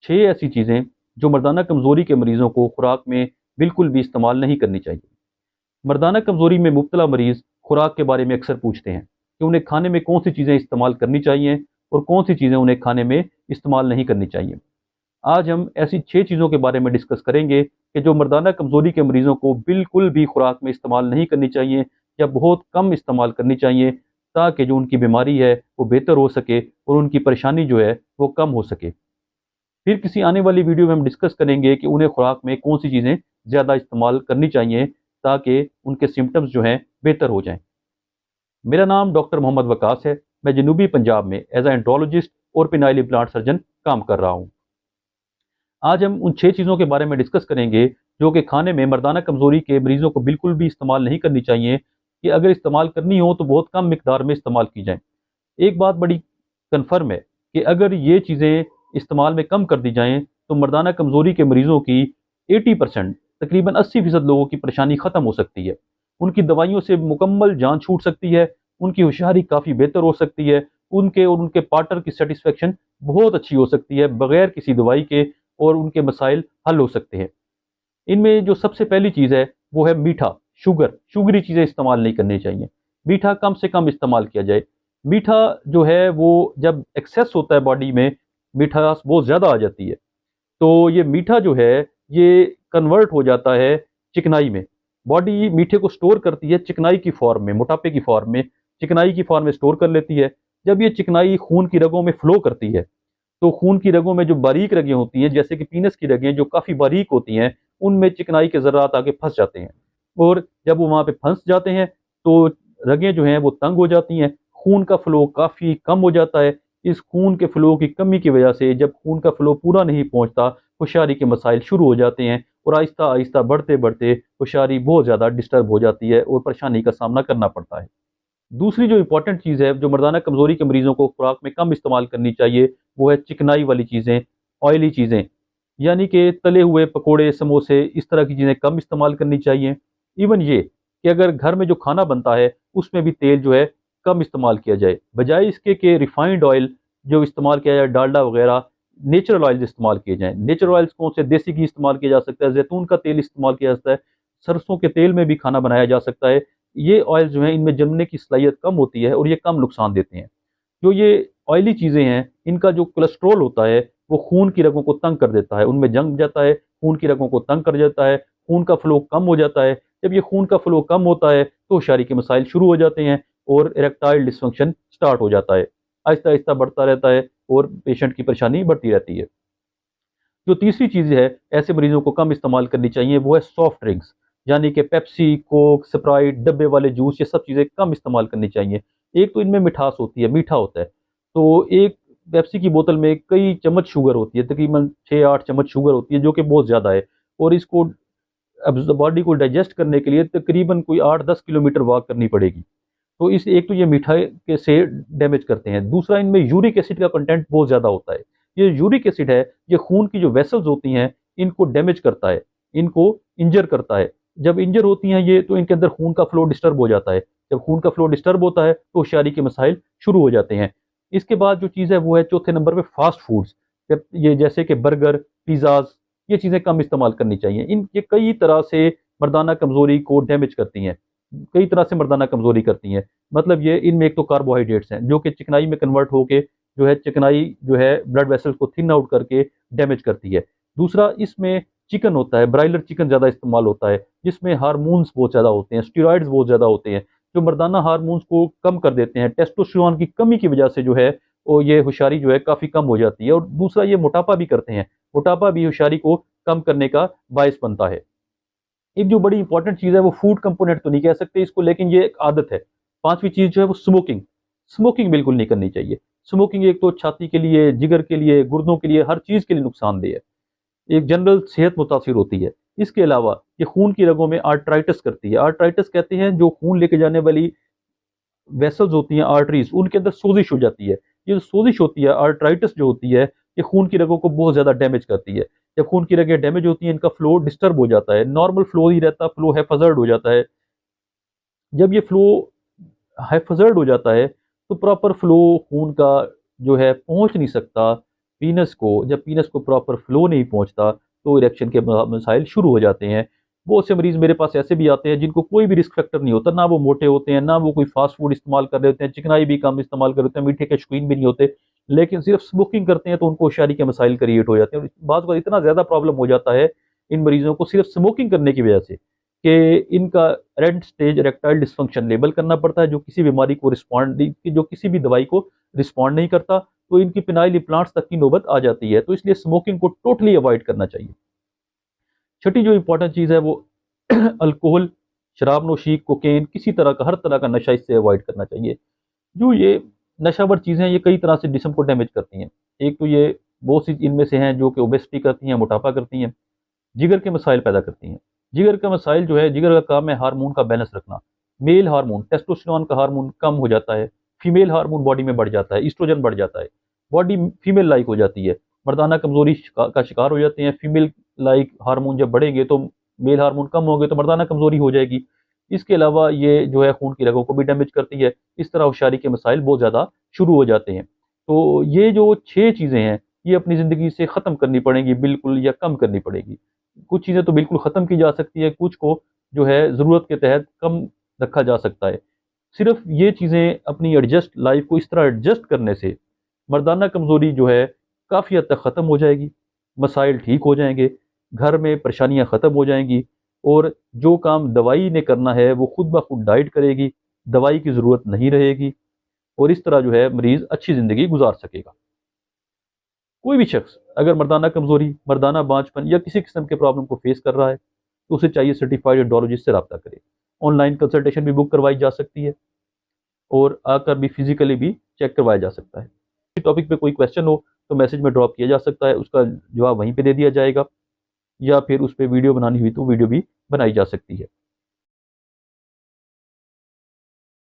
6 ऐसी चीज़ें जो मर्दाना कमज़ोरी के मरीज़ों को खुराक में बिल्कुल भी इस्तेमाल नहीं करनी चाहिए। मर्दाना कमज़ोरी में मुब्तला मरीज़ खुराक के बारे में अक्सर पूछते हैं कि उन्हें खाने में कौन सी चीज़ें इस्तेमाल करनी चाहिए और कौन सी चीज़ें उन्हें खाने में इस्तेमाल नहीं करनी चाहिए। आज हम ऐसी 6 चीज़ों के बारे में डिस्कस करेंगे कि जो मर्दाना कमज़ोरी के मरीज़ों को बिल्कुल भी खुराक में इस्तेमाल नहीं करनी चाहिए या बहुत कम इस्तेमाल करनी चाहिए, ताकि जो उनकी बीमारी है वो बेहतर हो सके और उनकी परेशानी जो है वो कम हो सके। फिर किसी आने वाली वीडियो में हम डिस्कस करेंगे कि उन्हें खुराक में कौन सी चीज़ें ज़्यादा इस्तेमाल करनी चाहिए ताकि उनके सिम्टम्स जो हैं बेहतर हो जाएँ। मेरा नाम डॉक्टर मोहम्मद वकास है। मैं जनूबी पंजाब में एज एंड्रोलॉजिस्ट और पेनाइल इम्प्लांट सर्जन काम कर रहा हूँ। आज हम उन 6 चीज़ों के बारे में डिस्कस करेंगे जो कि खाने में मर्दाना कमज़ोरी के मरीज़ों को बिल्कुल भी इस्तेमाल नहीं करनी चाहिए, कि अगर इस्तेमाल करनी हो तो बहुत कम मिकदार में इस्तेमाल की जाएँ। एक बात बड़ी कन्फर्म है कि अगर ये चीज़ें इस्तेमाल में कम कर दी जाएँ तो मर्दाना कमज़ोरी के मरीज़ों की 80% तकरीबन 80% लोगों की परेशानी ख़त्म हो सकती है। उनकी दवाइयों से मुकम्मल जान छूट सकती है, उनकी होशियारी काफ़ी बेहतर हो सकती है, उनके और उनके पार्टनर की सेटिस्फेक्शन बहुत अच्छी हो सकती है बग़ैर किसी दवाई के, और उनके मसाइल हल हो सकते हैं। इनमें जो सबसे पहली चीज़ है वो है मीठा, शुगरी चीज़ें इस्तेमाल नहीं करनी चाहिए। मीठा कम से कम इस्तेमाल किया जाए। मीठा जो है वो जब एक्सेस होता है बॉडी में, मिठास बहुत ज़्यादा आ जाती है, तो ये मीठा जो है ये कन्वर्ट हो जाता है चिकनाई में। बॉडी मीठे को स्टोर करती है चिकनाई की फॉर्म में, मोटापे की फॉर्म में, चिकनाई की फॉर्म में स्टोर कर लेती है। जब ये चिकनाई खून की रगों में फ्लो करती है तो खून की रगों में जो बारीक रगें होती हैं, जैसे कि पीनस की रगें जो काफ़ी बारीक होती हैं, उनमें चिकनाई के ज़र्रात आके फंस जाते हैं, और जब वो वहाँ पे फंस जाते हैं तो रगें जो हैं वो तंग हो जाती हैं, खून का फ्लो काफ़ी कम हो जाता है। इस खून के फ्लो की कमी की वजह से जब खून का फ्लो पूरा नहीं पहुँचता, होशियारी के मसाइल शुरू हो जाते हैं, और आहिस्ता आहिस्ता बढ़ते बढ़ते होशियारी बहुत ज़्यादा डिस्टर्ब हो जाती है और परेशानी का सामना करना पड़ता है। दूसरी जो इंपॉर्टेंट चीज़ है जो मर्दाना कमज़ोरी के मरीज़ों को खुराक में कम इस्तेमाल करनी चाहिए, वो है चिकनाई वाली चीज़ें, ऑयली चीज़ें, यानी कि तले हुए पकोड़े, समोसे, इस तरह की चीज़ें कम इस्तेमाल करनी चाहिए। इवन ये कि अगर घर में जो खाना बनता है उसमें भी तेल जो है कम इस्तेमाल किया जाए, बजाय इसके कि रिफाइंड ऑयल जो इस्तेमाल किया जाए, डालडा वगैरह, नेचुरल ऑयल इस्तेमाल किए जाएँ। नेचुरल ऑयल्स कौन से? देसी घी इस्तेमाल किया जा सकता है, जैतून का तेल इस्तेमाल किया जा सकता है, सरसों के तेल में भी खाना बनाया जा सकता है। ये ऑयल जो है इनमें जमने की सलाहियत कम होती है और ये कम नुकसान देते हैं। जो ये ऑयली चीज़ें हैं, इनका जो कोलेस्ट्रॉल होता है वो खून की रगों को तंग कर देता है, उनमें जम जाता है, खून की रगों को तंग कर जाता है, खून का फ्लो कम हो जाता है। जब ये खून का फ्लो कम होता है तो होशियारी के मसाइल शुरू हो जाते हैं और इरेक्टाइल डिसफंक्शन स्टार्ट हो जाता है। आहिस्ता आहिस्ता बढ़ता रहता है और पेशेंट की परेशानी बढ़ती रहती है। जो तीसरी चीज़ है ऐसे मरीजों को कम इस्तेमाल करनी चाहिए, वो है सॉफ्ट ड्रिंक्स, यानी कि पेप्सी, कोक, स्प्राइट, डब्बे वाले जूस, ये सब चीज़ें कम इस्तेमाल करनी चाहिए। एक तो इनमें मिठास होती है, मीठा होता है, तो एक पेप्सी की बोतल में कई चम्मच शुगर होती है, तकरीबन 6-8 चम्मच शुगर होती है, जो कि बहुत ज़्यादा है, और इसको अब बॉडी को डाइजेस्ट करने के लिए तकरीबन कोई 8-10 किलोमीटर वॉक करनी पड़ेगी। तो इस एक तो ये मिठाई के से डैमेज करते हैं। दूसरा, इनमें यूरिक एसिड का कंटेंट बहुत ज़्यादा होता है। ये यूरिक एसिड है, ये खून की जो वेसल्स होती हैं, इनको डैमेज करता है, इनको इंजर करता है। जब इंजर होती हैं ये, तो इनके अंदर खून का फ्लो डिस्टर्ब हो जाता है। जब खून का फ्लो डिस्टर्ब होता है तो होशियारी के मसाइल शुरू हो जाते हैं। इसके बाद जो चीज़ है वो है चौथे नंबर पे फास्ट फूड्स। जब ये जैसे कि बर्गर, पिज़्ज़ाज़, ये चीज़ें कम इस्तेमाल करनी चाहिए। ये कई तरह से मर्दाना कमज़ोरी को डैमेज करती हैं, कई तरह से मर्दाना कमज़ोरी करती हैं। मतलब ये इनमें एक तो कार्बोहाइड्रेट्स हैं जो कि चिकनाई में कन्वर्ट होके जो है चिकनाई जो है ब्लड वेसल्स को थिन आउट करके डैमेज करती है। दूसरा, इसमें चिकन होता है, ब्रायलर चिकन ज़्यादा इस्तेमाल होता है, जिसमें हार्मोन्स बहुत ज़्यादा होते हैं, स्टेरॉइड्स बहुत ज़्यादा होते हैं, जो मर्दाना हार्मोन्स को कम कर देते हैं। टेस्टोस्टेरोन की कमी की वजह से जो है वो ये होशियारी जो है काफ़ी कम हो जाती है। और दूसरा, ये मोटापा भी करते हैं, मोटापा भी होशियारी को कम करने का बायस बनता है। एक जो बड़ी इंपॉर्टेंट चीज़ है वो फूड कंपोनेंट तो नहीं कह सकते इसको, लेकिन ये एक आदत है। पांचवी चीज़ जो है वो स्मोकिंग। स्मोकिंग बिल्कुल नहीं करनी चाहिए। स्मोकिंग एक तो छाती के लिए, जिगर के लिए, गुर्दों के लिए, हर चीज़ के लिए नुकसानदेह है। एक जनरल सेहत मुतासिर होती है। इसके अलावा ये खून की रगों में आर्ट्राइटिस करती है। आर्ट्राइटिस कहते हैं जो खून लेके जाने वाली वेसल्स होती हैं, आर्टरीज, उनके अंदर सोजिश हो जाती है। ये जो सोजिश होती है, आर्ट्राइटिस जो होती है, ये खून की रगों को बहुत ज़्यादा डैमेज करती है। जब खून की रगें डैमेज होती हैं, इनका फ्लो डिस्टर्ब हो जाता है, नॉर्मल फ्लो नहीं रहता, फ्लो हैफर्ड हो जाता है। जब ये फ्लो हैफर्ड हो जाता है तो प्रॉपर फ्लो खून का जो है पहुंच नहीं सकता, जब पीनस को प्रॉपर फ्लो नहीं पहुंचता तो इरेक्शन के मसाइल शुरू हो जाते हैं। बहुत से मरीज़ मेरे पास ऐसे भी आते हैं जिनको कोई भी रिस्क फैक्टर नहीं होता, ना वो मोटे होते हैं, ना वो कोई फास्ट फूड इस्तेमाल कर रहे होते हैं, चिकनाई भी कम इस्तेमाल कर रहे होते हैं, मीठे के शौकीन भी नहीं होते, लेकिन सिर्फ स्मोकिंग करते हैं तो उनको होशियारी के मसाइल क्रिएट हो जाते हैं। और बाद में इतना ज़्यादा प्रॉब्लम हो जाता है इन मरीज़ों को सिर्फ स्मोकिंग करने की वजह से कि इनका red stage erectile dysfunction label करना पड़ता है, जो किसी बीमारी को रिस्पॉन्ड, जो किसी भी दवाई को रिस्पॉन्ड नहीं करता, तो इनकी पिनाइल इम्प्लांट्स तक की नौबत आ जाती है। तो इसलिए स्मोकिंग को टोटली अवॉइड करना चाहिए। छठी जो इंपॉर्टेंट चीज़ है वो अल्कोहल, शराब नोशी, कोकेन, किसी तरह का, हर तरह का नशा इससे अवॉइड करना चाहिए। जो ये नशावर चीज़ें हैं ये कई तरह से जिस्म को डैमेज करती हैं। एक तो ये बहुत सी इनमें से हैं जो कि ओबेसिटी करती हैं, मोटापा करती हैं, जिगर के मसाइल पैदा करती हैं। जिगर का मसाइल जो है, जिगर का काम है हार्मोन का बैलेंस रखना। मेल हार्मोन टेस्टोस्टेरोन का हार्मोन कम हो जाता है, फीमेल हार्मोन बॉडी में बढ़ जाता है, ईस्ट्रोजन बढ़ जाता है, बॉडी फीमेल लाइक हो जाती है, मर्दाना कमजोरी का शिकार हो जाते हैं। फीमेल लाइक हार्मोन जब बढ़ेंगे तो मेल हार्मोन कम होंगे तो मर्दाना कमजोरी हो जाएगी। इसके अलावा ये जो है खून की रगों को भी डैमेज करती है। इस तरह होशियारी के मसाइल बहुत ज़्यादा शुरू हो जाते हैं। तो ये जो 6 चीज़ें हैं ये अपनी ज़िंदगी से ख़त्म करनी पड़ेंगी बिल्कुल, या कम करनी पड़ेगी। कुछ चीज़ें तो बिल्कुल ख़त्म की जा सकती है, कुछ को जो है ज़रूरत के तहत कम रखा जा सकता है। सिर्फ ये चीज़ें अपनी एडजस्ट लाइफ को इस तरह एडजस्ट करने से मर्दाना कमज़ोरी जो है काफ़ी हद तक ख़त्म हो जाएगी, मसाइल ठीक हो जाएंगे, घर में परेशानियाँ ख़त्म हो जाएंगी, और जो काम दवाई ने करना है वो खुद ब खुद डाइट करेगी, दवाई की ज़रूरत नहीं रहेगी, और इस तरह जो है मरीज़ अच्छी ज़िंदगी गुजार सकेगा। कोई भी शख्स अगर मर्दाना कमज़ोरी, मर्दाना बांझपन या किसी किस्म के प्रॉब्लम को फेस कर रहा है तो उसे चाहिए सर्टिफाइड एंडोलॉजिस्ट से रब्ता करे। ऑनलाइन कंसल्टेशन भी बुक करवाई जा सकती है और आकर भी फिजिकली भी चेक करवाया जा सकता है। इस टॉपिक पे कोई क्वेश्चन हो तो मैसेज में ड्रॉप किया जा सकता है, उसका जवाब वहीं पे दे दिया जाएगा, या फिर उस पर वीडियो बनानी हुई तो वीडियो भी बनाई जा सकती है।